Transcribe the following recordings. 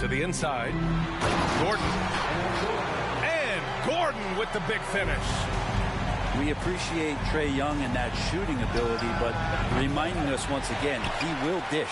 the inside. Gordon. And Gordon with the big finish. We appreciate Trae Young and that shooting ability, but reminding us once again, he will dish.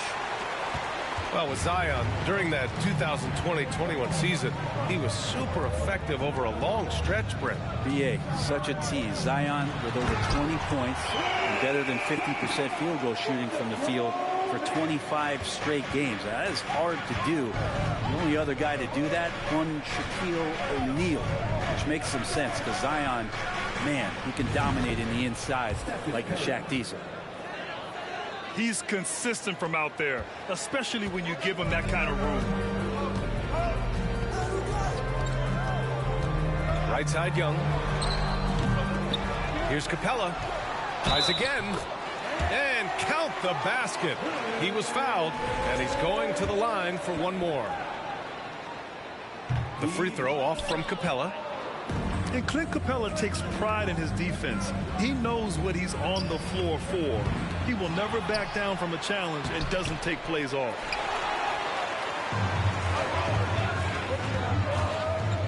Well, with Zion, during that 2020-21 season, he was super effective over a long stretch, Brent. BA, such a tease. Zion with over 20 points and better than 50% field goal shooting from the field for 25 straight games. Now, that is hard to do. The only other guy to do that, one Shaquille O'Neal, which makes some sense because Zion, man, he can dominate in the inside like Shaq Diesel. He's consistent from out there, especially when you give him that kind of room. Right side, Young. Here's Capella. Tries again. And count the basket. He was fouled, and he's going to the line for one more. The free throw off from Capella. And Clint Capella takes pride in his defense. He knows what he's on the floor for. He will never back down from a challenge and doesn't take plays off.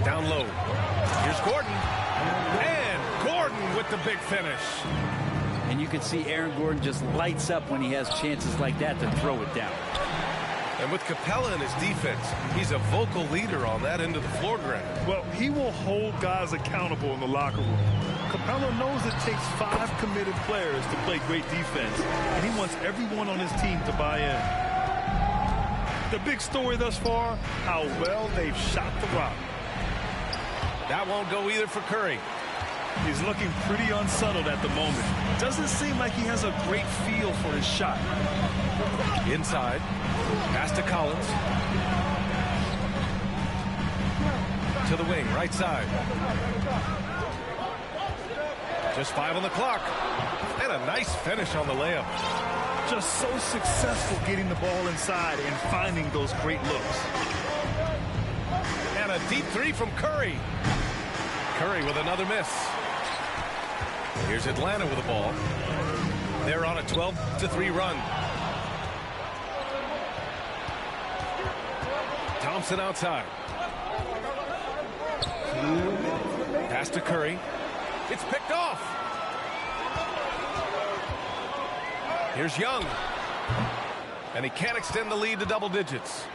Down low. Here's Gordon. And Gordon with the big finish. And you can see Aaron Gordon just lights up when he has chances like that to throw it down. And with Capella in his defense, he's a vocal leader on that end of the floor, Grant. Well, he will hold guys accountable in the locker room. Capella knows it takes 5 committed players to play great defense, and he wants everyone on his team to buy in. The big story thus far, how well they've shot the rock. That won't go either for Curry. He's looking pretty unsettled at the moment. Doesn't seem like he has a great feel for his shot. Inside. Pass to Collins. To the wing, right side. Just 5 on the clock. And a nice finish on the layup. Just so successful getting the ball inside and finding those great looks. And a deep three from Curry. Curry with another miss. Here's Atlanta with the ball. They're on a 12-3 run. Thompson outside. Pass to Curry. It's picked off. Here's Young. And he can't extend the lead to double digits.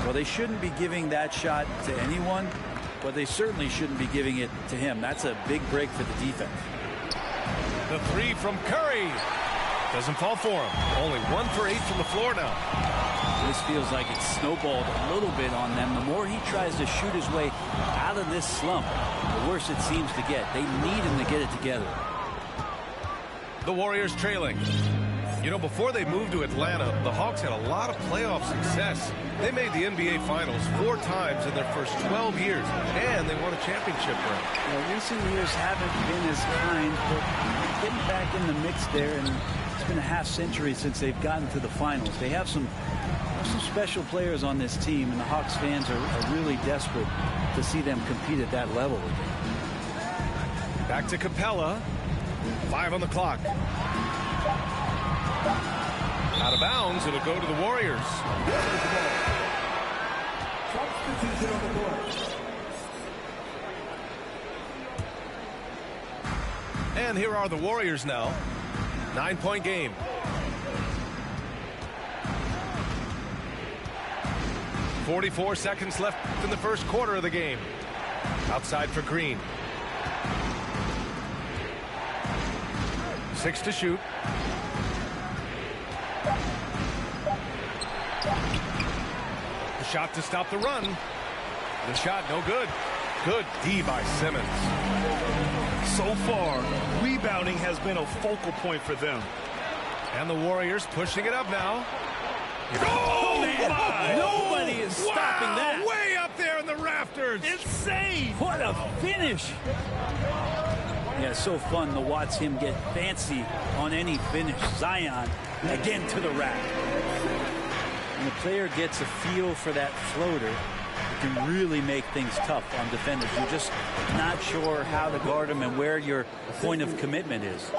Well, they shouldn't be giving that shot to anyone, but they certainly shouldn't be giving it to him. That's a big break for the defense. The three from Curry. Doesn't fall for him. Only 1 for 8 from the floor now. This feels like it's snowballed a little bit on them. The more he tries to shoot his way out of this slump, the worse it seems to get. They need him to get it together. The Warriors trailing. You know, before they moved to Atlanta, the Hawks had a lot of playoff success. They made the NBA Finals 4 times in their first 12 years, and they won a championship ring. Well, recent years haven't been as kind, but getting back in the mix there, and it's been a half-century since they've gotten to the finals. They have some special players on this team, and the Hawks fans are really desperate to see them compete at that level again. Back to Capella. 5 on the clock. Out of bounds, it'll go to the Warriors. And here are the Warriors now. 9-point game. .44 seconds left in the first quarter of the game. Outside for Green. 6 to shoot. The shot to stop the run. The shot no good. Good D by Simmons. So far, rebounding has been a focal point for them. And the Warriors pushing it up now. Oh, my! Nobody is stopping that. Way up there in the rafters. Insane! What a finish! Yeah, it's so fun to watch him get fancy on any finish. Zion again to the rack. When the player gets a feel for that floater, it can really make things tough on defenders. You're just not sure how to guard him and where your point of commitment is.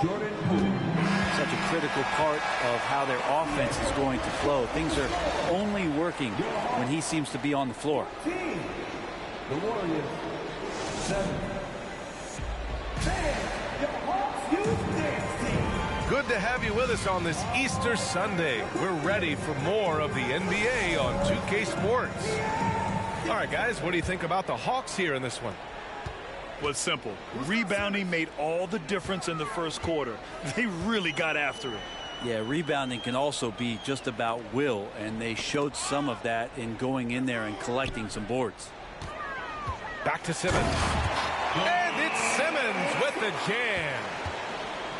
such a critical part of how their offense is going to flow. Things are only working when he seems to be on the floor. The Warriors, 7. Good to have you with us on this Easter Sunday. We're ready for more of the NBA on 2K Sports. All right, guys, what do you think about the Hawks here in this one? Well, it's simple. Rebounding made all the difference in the first quarter. They really got after it. Yeah, rebounding can also be just about will, and they showed some of that in going in there and collecting some boards. Back to Simmons. And it's Simmons with the jam.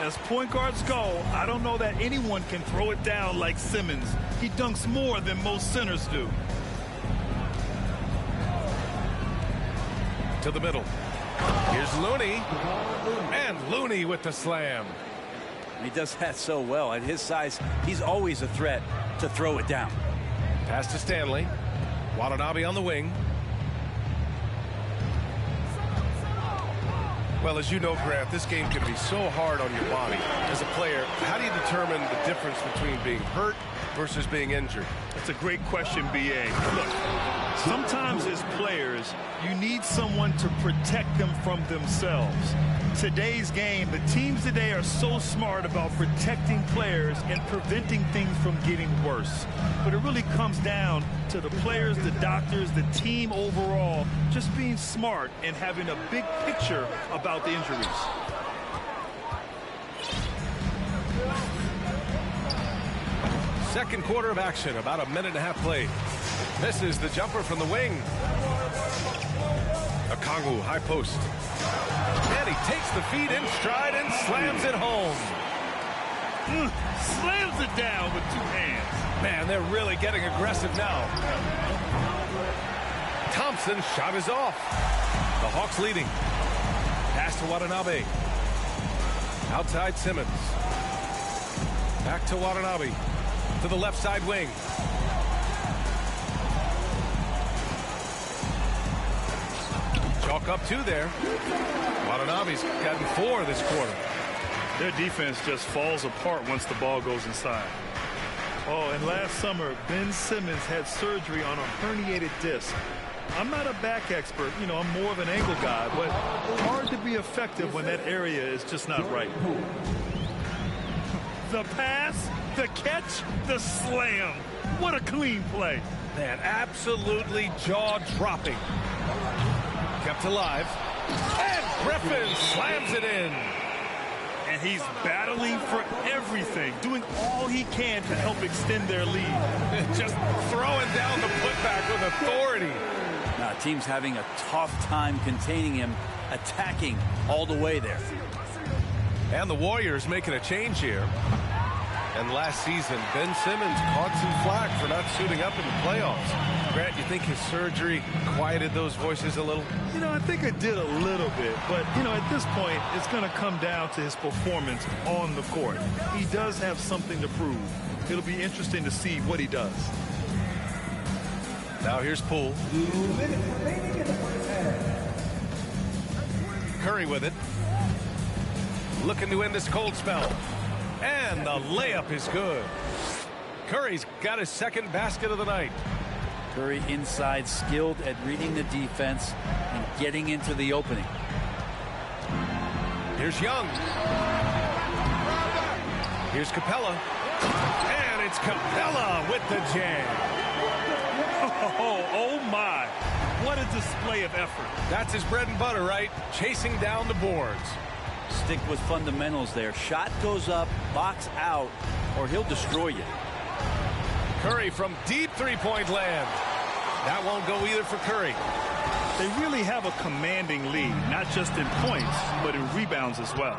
As point guards go, I don't know that anyone can throw it down like Simmons. He dunks more than most centers do. To the middle. Here's Looney. And Looney with the slam. He does that so well. At his size, he's always a threat to throw it down. Pass to Stanley. Watanabe on the wing. Well, as you know, Grant, this game can be so hard on your body. As a player, how do you determine the difference between being hurt versus being injured? That's a great question, B.A. Look, sometimes as players, you need someone to protect them from themselves. Today's game, the teams today are so smart about protecting players and preventing things from getting worse. But it really comes down to the players, the doctors, the team overall, just being smart and having a big picture about the injuries. Second quarter of action, about a minute and a half played. Misses the jumper from the wing. Okongwu, high post. And he takes the feed in stride and slams it home. Slams it down with two hands. Man, they're really getting aggressive now. Thompson's shot is off. The Hawks leading. Pass to Watanabe. Outside Simmons. Back to Watanabe. To the left side wing. Chalk up two there. Watanabe's gotten 4 this quarter. Their defense just falls apart once the ball goes inside. Oh, and last summer, Ben Simmons had surgery on a herniated disc. I'm not a back expert. You know, I'm more of an ankle guy, but hard to be effective when that area is just not right. The pass, the catch, the slam. What a clean play. Man, absolutely jaw-dropping. Kept alive. And Griffin slams it in. And he's battling for everything, doing all he can to help extend their lead. Just throwing down the putback with authority. Now, team's having a tough time containing him, attacking all the way there. And the Warriors making a change here. And last season, Ben Simmons caught some flack for not suiting up in the playoffs. Grant, you think his surgery quieted those voices a little? You know, I think it did a little bit. But, you know, at this point, it's going to come down to his performance on the court. He does have something to prove. It'll be interesting to see what he does. Now here's Poole. Curry with it. Looking to end this cold spell. And the layup is good. Curry's got his second basket of the night. Curry inside, skilled at reading the defense and getting into the opening. Here's Young. Here's Capella. And it's Capella with the jam. Oh my. What a display of effort. That's his bread and butter, right? Chasing down the boards. Stick with fundamentals there. Shot goes up, box out, or he'll destroy you. Curry from deep three-point land. That won't go either for Curry. They really have a commanding lead, not just in points, but in rebounds as well.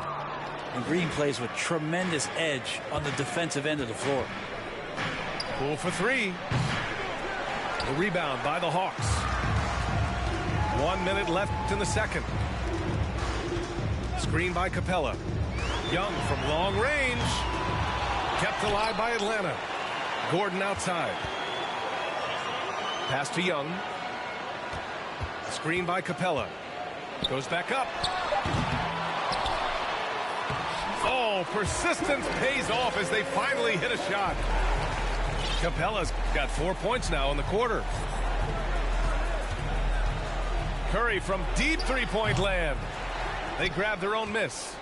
And Green plays with tremendous edge on the defensive end of the floor. Poole for 3. The rebound by the Hawks. 1 minute left in the second. Screen by Capella. Young from long range. Kept alive by Atlanta. Gordon outside. Pass to Young. Screen by Capella. Goes back up. Oh, Oh, persistence pays off as they finally hit a shot. Capella's got 4 points now in the quarter. Curry from deep three-point land. They grab their own miss.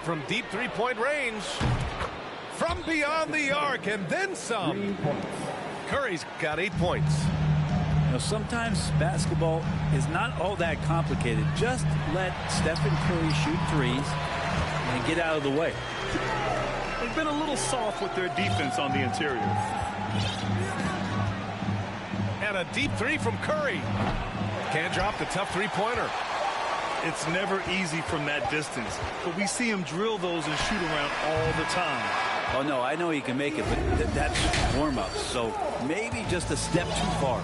From deep three-point range. From beyond the arc and then some. Curry's got 8 points. You know, sometimes basketball is not all that complicated. Just let Stephen Curry shoot threes and get out of the way. They've been a little soft with their defense on the interior. And a deep three from Curry. Can't drop the tough three-pointer. It's never easy from that distance, but we see him drill those and shoot around all the time. Oh, no, I know he can make it, but that's warm-up, so maybe just a step too far.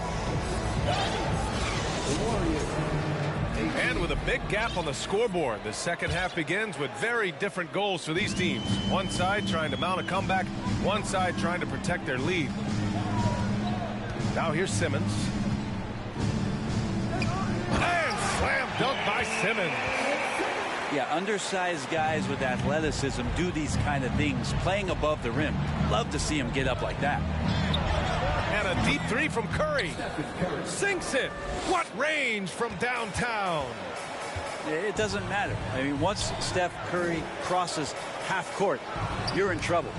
And with a big gap on the scoreboard, the second half begins with very different goals for these teams. One side trying to mount a comeback, one side trying to protect their lead. Now here's Simmons. And slam dunk by Simmons. Yeah, undersized guys with athleticism do these kind of things, playing above the rim. Love to see him get up like that. And a deep three from Curry. Sinks it. What range from downtown. It doesn't matter. I mean, once Steph Curry crosses half court, you're in trouble.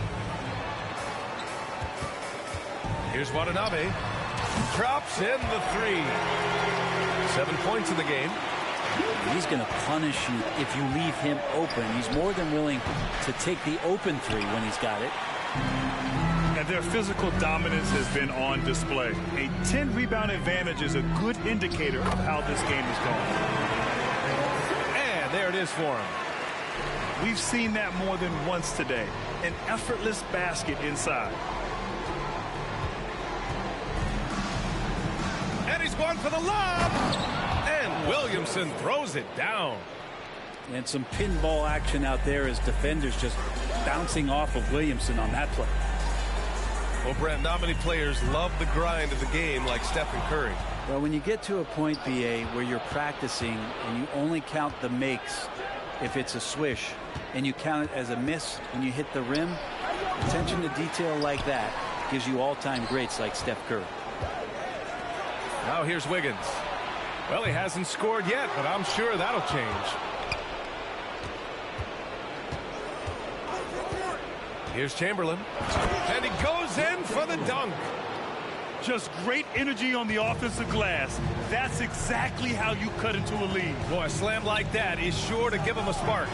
Here's Watanabe. Drops in the three. 7 points in the game. He's going to punish you if you leave him open. He's more than willing to take the open three when he's got it. And their physical dominance has been on display. A 10-rebound advantage is a good indicator of how this game is going. And there it is for him. We've seen that more than once today. An effortless basket inside. And he's going for the lob. And Williamson throws it down. And some pinball action out there as defenders just bouncing off of Williamson on that play. Well, Brent, not many players love the grind of the game like Stephen Curry. Well, when you get to a point, BA, where you're practicing and you only count the makes if it's a swish, and you count it as a miss when you hit the rim, attention to detail like that gives you all-time greats like Steph Curry. Now here's Wiggins. Well, he hasn't scored yet, but I'm sure that'll change. Here's Chamberlain. And he goes in for the dunk. Just great energy on the offensive glass. That's exactly how you cut into a lead. Boy, a slam like that is sure to give him a spark.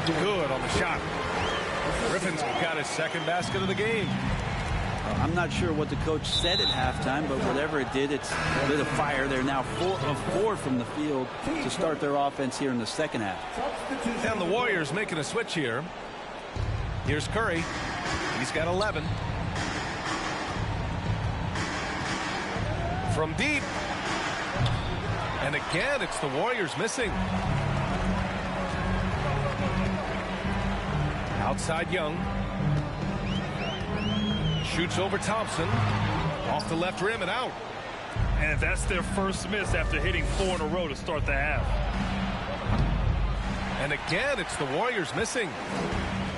Good on the shot. Griffin's got his second basket of the game. I'm not sure what the coach said at halftime, but whatever it did, it's lit a fire. They're now 4 of 4 from the field to start their offense here in the second half. And the Warriors making a switch here. Here's Curry. He's got 11. From deep. And again, it's the Warriors missing. Outside Young. Shoots over Thompson. Off the left rim and out. And that's their first miss after hitting 4 in a row to start the half. And again, it's the Warriors missing.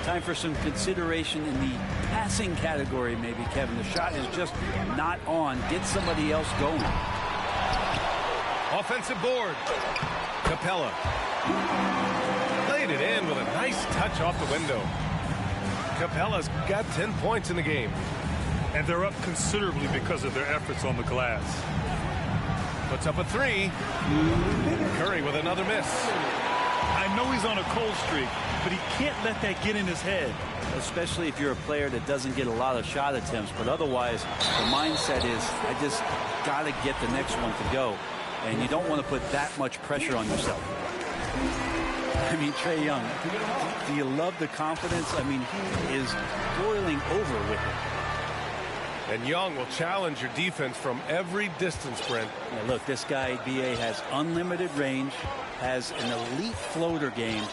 Time for some consideration in the passing category, maybe, Kevin. The shot is just not on. Get somebody else going. Offensive board. Capella. Laid it in with a nice touch off the window. Capella's got 10 points in the game. And they're up considerably because of their efforts on the glass. Puts up a three. Curry with another miss. I know he's on a cold streak, but he can't let that get in his head. Especially if you're a player that doesn't get a lot of shot attempts. But otherwise, the mindset is, I just got to get the next one to go. And you don't want to put that much pressure on yourself. I mean, Trae Young, do you love the confidence? I mean, he is boiling over with it. And Young will challenge your defense from every distance, Brent. Yeah, look, this guy, BA, has unlimited range, has an elite floater game,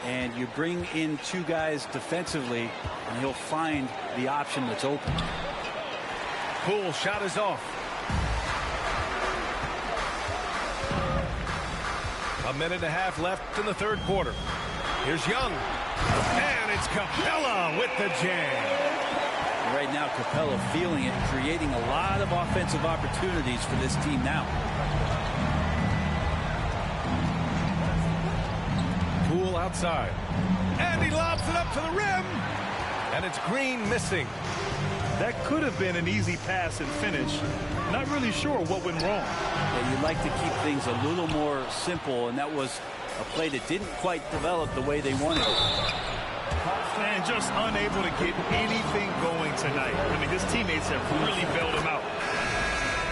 and you bring in two guys defensively, and he'll find the option that's open. Poole shot is off. A minute and a half left in the third quarter. Here's Young. And it's Capella with the jam. Right now, Capella feeling it, creating a lot of offensive opportunities for this team now. Poole outside. And he lobs it up to the rim. And it's Green missing. That could have been an easy pass and finish. Not really sure what went wrong. Yeah, you'd like to keep things a little more simple, and that was a play that didn't quite develop the way they wanted it. And just unable to get anything going tonight. I mean, his teammates have really bailed him out.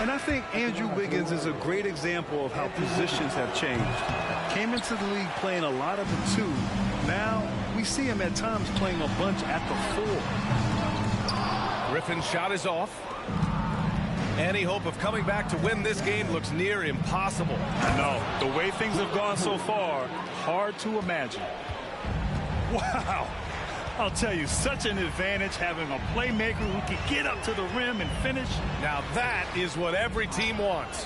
And I think Andrew Wiggins is a great example of how positions have changed. Came into the league playing a lot of the 2. Now we see him at times playing a bunch at the 4. Griffin's shot is off. Any hope of coming back to win this game looks near impossible. I know. The way things have gone so far, hard to imagine. Wow. I'll tell you, such an advantage having a playmaker who can get up to the rim and finish. Now that is what every team wants.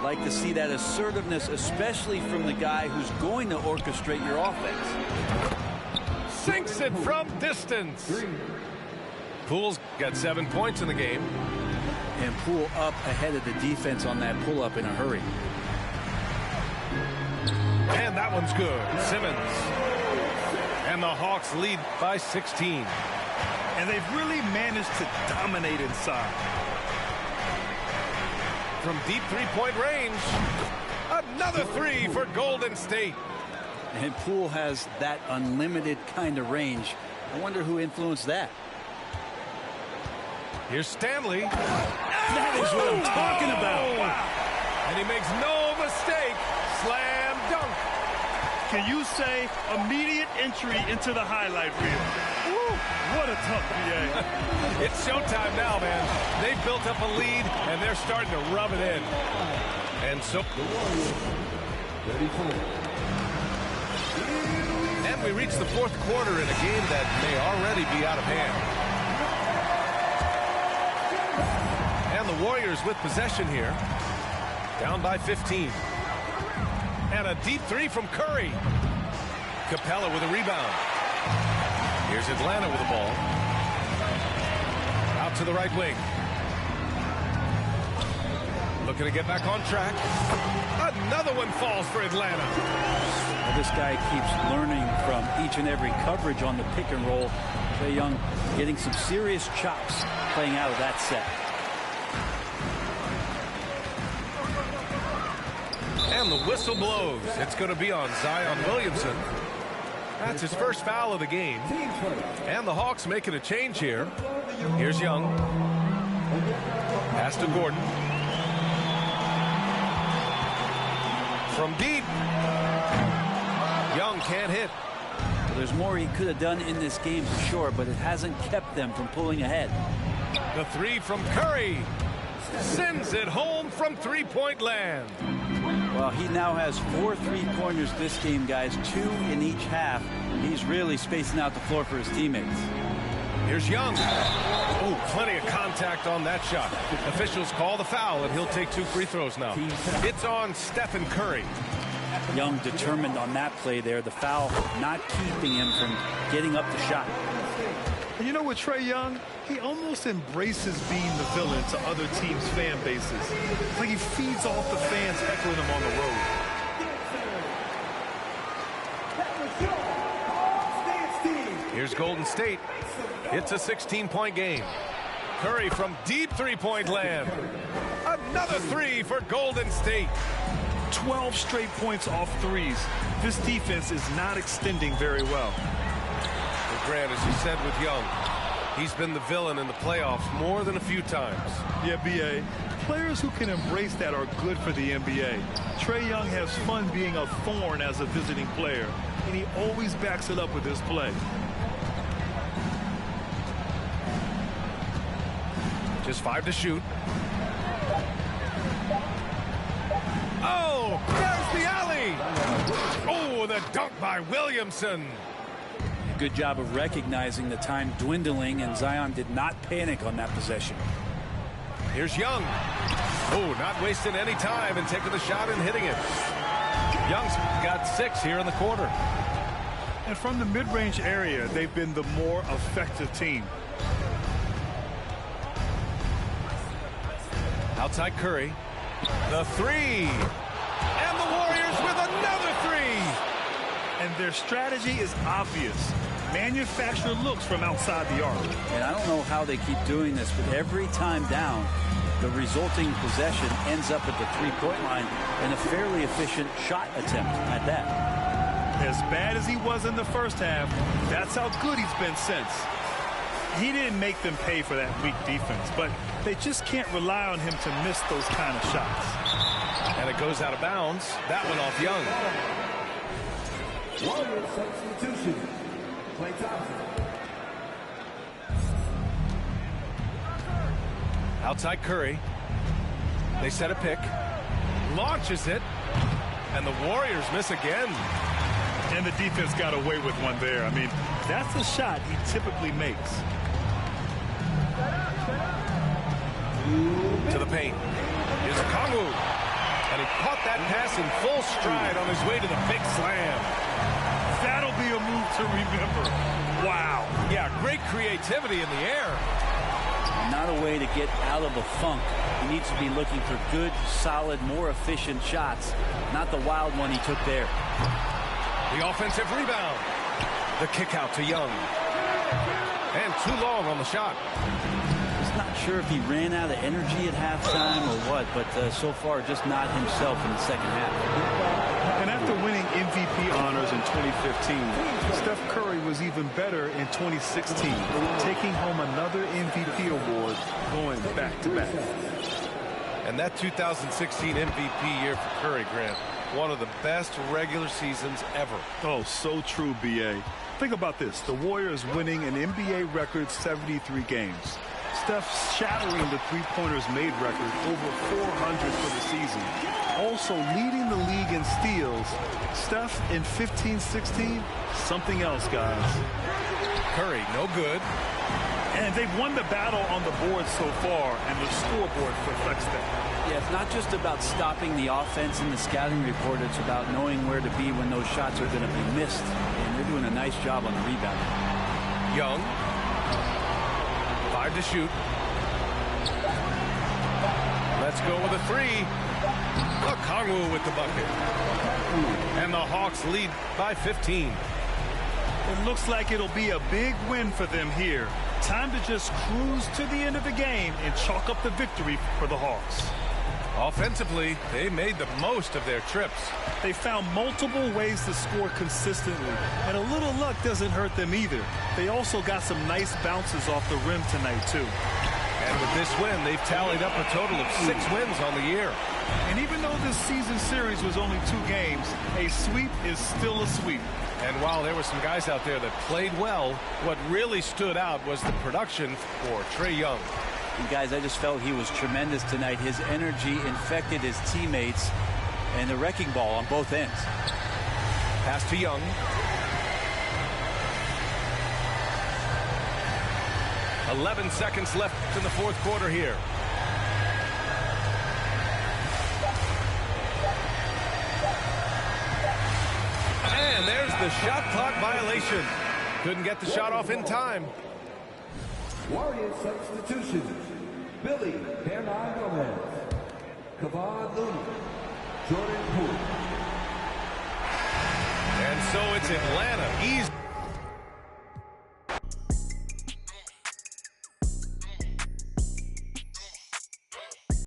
Like to see that assertiveness, especially from the guy who's going to orchestrate your offense. Sinks it from distance. Poole's got 7 points in the game. And Poole up ahead of the defense on that pull-up in a hurry. And that one's good. Simmons. And the Hawks lead by 16. And they've really managed to dominate inside. From deep three-point range. Another 3 for Golden State. And Poole has that unlimited kind of range. I wonder who influenced that. Here's Stanley. That is what I'm talking about. Wow. And he makes no mistake. Slam dunk. Can you say immediate entry into the highlight reel? Woo, what a tough BA. It's showtime now, man. They've built up a lead, and they're starting to rub it in. And so... And we reach the fourth quarter in a game that may already be out of hand. And the Warriors with possession here. Down by 15. And a deep 3 from Curry. Capella with a rebound. Here's Atlanta with the ball. Out to the right wing. Looking to get back on track. Another one falls for Atlanta. Well, this guy keeps learning from each and every coverage on the pick and roll. Trae Young getting some serious chops playing out of that set. And the whistle blows. It's going to be on Zion Williamson. That's his first foul of the game. And the Hawks making a change here. Here's Young. Pass to Gordon. From deep. Young can't hit. Well, there's more he could have done in this game for sure, but it hasn't kept them from pulling ahead. The 3 from Curry. Sends it home from three-point land. Well, he now has 4 3-pointers this game, guys, 2 in each half. He's really spacing out the floor for his teammates. Here's Young. Oh, plenty of contact on that shot. Officials call the foul, and he'll take 2 free throws now. It's on Stephen Curry. Young determined on that play there. The foul not keeping him from getting up the shot. And you know what, Trae Young? He almost embraces being the villain to other teams' fan bases. It's like he feeds off the fans heckling him on the road. Here's Golden State. It's a 16-point game. Curry from deep three-point land. Another 3 for Golden State. 12 straight points off threes. This defense is not extending very well. Well, Grant, as you said with Young, he's been the villain in the playoffs more than a few times. Yeah, B.A. Players who can embrace that are good for the NBA. Trae Young has fun being a thorn as a visiting player, and he always backs it up with his play. Just 5 to shoot. Oh, there's the alley. Oh, the dunk by Williamson. Good job of recognizing the time dwindling, and Zion did not panic on that possession. Here's Young. Oh, not wasting any time and taking the shot and hitting it. Young's got 6 here in the quarter. And from the mid-range area, they've been the more effective team. Outside Curry. The 3. And the Warriors with another 3. And their strategy is obvious. Manufacture looks from outside the arc. And I don't know how they keep doing this, but every time down, the resulting possession ends up at the three-point line in a fairly efficient shot attempt at that. As bad as he was in the first half, that's how good he's been since. He didn't make them pay for that weak defense, but they just can't rely on him to miss those kind of shots. And it goes out of bounds. That went off Young. Warriors substitution. Klay Thompson. Outside Curry. They set a pick. Launches it. And the Warriors miss again. And the defense got away with one there. I mean, that's a shot he typically makes. To the paint. Here's Okongwu. And he caught that pass in full stride on his way to the big slam. That'll be a move to remember. Wow. Yeah, great creativity in the air. Not a way to get out of a funk. He needs to be looking for good, solid, more efficient shots, not the wild one he took there. The offensive rebound. The kick out to Young. And too long on the shot. Not sure if he ran out of energy at halftime or what, but so far just not himself in the second half. And after winning MVP honors in 2015, Steph Curry was even better in 2016, taking home another MVP award going back-to-back. And that 2016 MVP year for Curry, Grant, one of the best regular seasons ever. Oh, so true, B.A. Think about this. The Warriors winning an NBA record 73 games. Steph shattering the three-pointers made record, over 400 for the season. Also leading the league in steals. Steph in 15-16, something else, guys. Curry, no good. And they've won the battle on the board so far, and the scoreboard reflects that. Yeah, it's not just about stopping the offense in the scouting report. It's about knowing where to be when those shots are going to be missed. And they're doing a nice job on the rebound. Young. 5 to shoot. Let's go with a 3. Okongwu with the bucket. And the Hawks lead by 15. It looks like it'll be a big win for them here. Time to just cruise to the end of the game and chalk up the victory for the Hawks. Offensively, they made the most of their trips. They found multiple ways to score consistently, and a little luck doesn't hurt them either. They also got some nice bounces off the rim tonight, too. And with this win, they've tallied up a total of 6 wins on the year. And even though this season series was only 2 games, a sweep is still a sweep. And while there were some guys out there that played well, what really stood out was the production for Trae Young. And guys, I just felt he was tremendous tonight. His energy infected his teammates, and the wrecking ball on both ends. Pass to Young. 11 seconds left in the fourth quarter here. And there's the shot clock violation. Couldn't get the shot off in time. Warriors substitution. Billy Hernangomez. Kevon Looney. Jordan Poole. And so it's Atlanta. Easy.